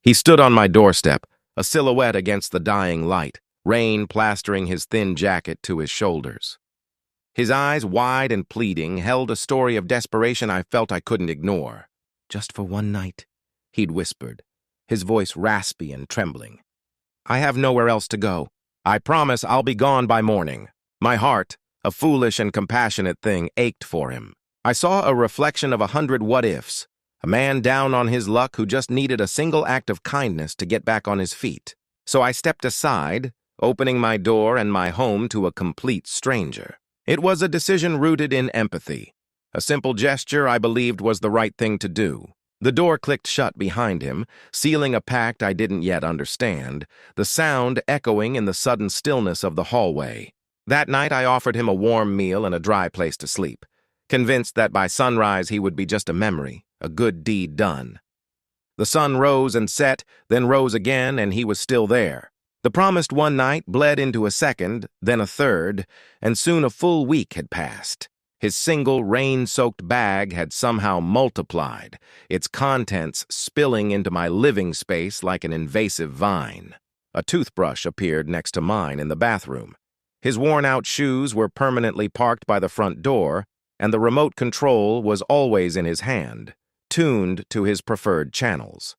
He stood on my doorstep, a silhouette against the dying light, rain plastering his thin jacket to his shoulders. His eyes, wide and pleading, held a story of desperation I felt I couldn't ignore. "Just for one night," he'd whispered, his voice raspy and trembling. "I have nowhere else to go. I promise I'll be gone by morning." My heart, a foolish and compassionate thing, ached for him. I saw a reflection of 100 what-ifs, a man down on his luck who just needed a single act of kindness to get back on his feet. So I stepped aside, opening my door and my home to a complete stranger. It was a decision rooted in empathy. A simple gesture I believed was the right thing to do. The door clicked shut behind him, sealing a pact I didn't yet understand, the sound echoing in the sudden stillness of the hallway. That night I offered him a warm meal and a dry place to sleep, convinced that by sunrise he would be just a memory, a good deed done. The sun rose and set, then rose again, and he was still there. The promised one night bled into a second, then a third, and soon a full week had passed. His single rain-soaked bag had somehow multiplied, its contents spilling into my living space like an invasive vine. A toothbrush appeared next to mine in the bathroom. His worn-out shoes were permanently parked by the front door, and the remote control was always in his hand, tuned to his preferred channels.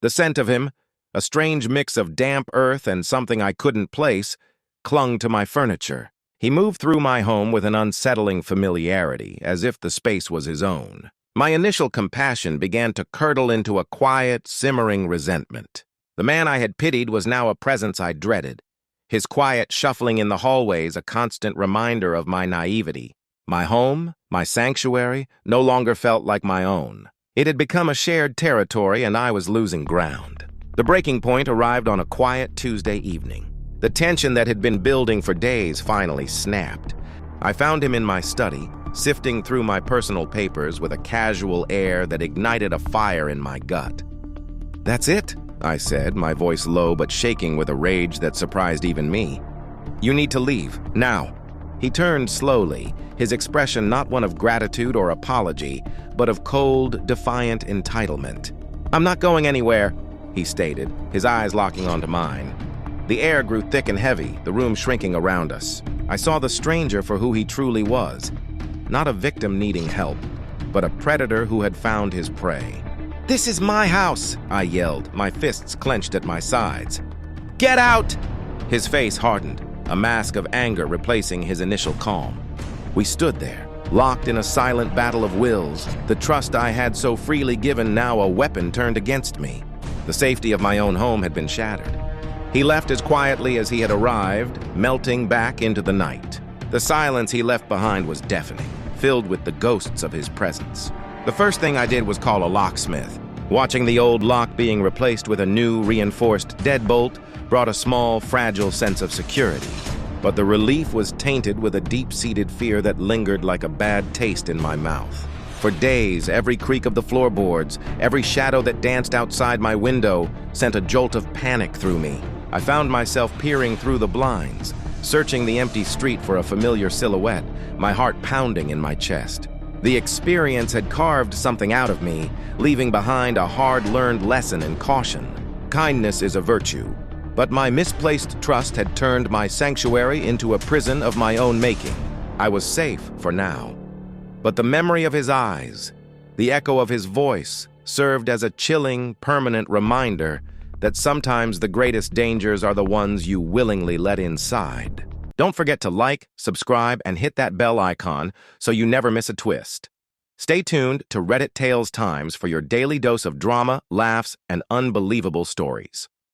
The scent of him, a strange mix of damp earth and something I couldn't place, clung to my furniture. He moved through my home with an unsettling familiarity, as if the space was his own. My initial compassion began to curdle into a quiet, simmering resentment. The man I had pitied was now a presence I dreaded, his quiet shuffling in the hallways a constant reminder of my naivety. My home, my sanctuary, no longer felt like my own. It had become a shared territory, and I was losing ground. The breaking point arrived on a quiet Tuesday evening. The tension that had been building for days finally snapped. I found him in my study, sifting through my personal papers with a casual air that ignited a fire in my gut. "That's it," I said, my voice low but shaking with a rage that surprised even me. "You need to leave, now." He turned slowly, his expression not one of gratitude or apology, but of cold, defiant entitlement. "I'm not going anywhere," he stated, his eyes locking onto mine. The air grew thick and heavy, the room shrinking around us. I saw the stranger for who he truly was. Not a victim needing help, but a predator who had found his prey. "This is my house," I yelled, my fists clenched at my sides. "Get out!" His face hardened, a mask of anger replacing his initial calm. We stood there, locked in a silent battle of wills, the trust I had so freely given now a weapon turned against me. The safety of my own home had been shattered. He left as quietly as he had arrived, melting back into the night. The silence he left behind was deafening, filled with the ghosts of his presence. The first thing I did was call a locksmith. Watching the old lock being replaced with a new, reinforced deadbolt brought a small, fragile sense of security. But the relief was tainted with a deep-seated fear that lingered like a bad taste in my mouth. For days, every creak of the floorboards, every shadow that danced outside my window sent a jolt of panic through me. I found myself peering through the blinds, searching the empty street for a familiar silhouette, my heart pounding in my chest. The experience had carved something out of me, leaving behind a hard-learned lesson in caution. Kindness is a virtue, but my misplaced trust had turned my sanctuary into a prison of my own making. I was safe for now, but the memory of his eyes, the echo of his voice, served as a chilling, permanent reminder that sometimes the greatest dangers are the ones you willingly let inside. Don't forget to like, subscribe, and hit that bell icon so you never miss a twist. Stay tuned to Reddit Tales Times for your daily dose of drama, laughs, and unbelievable stories.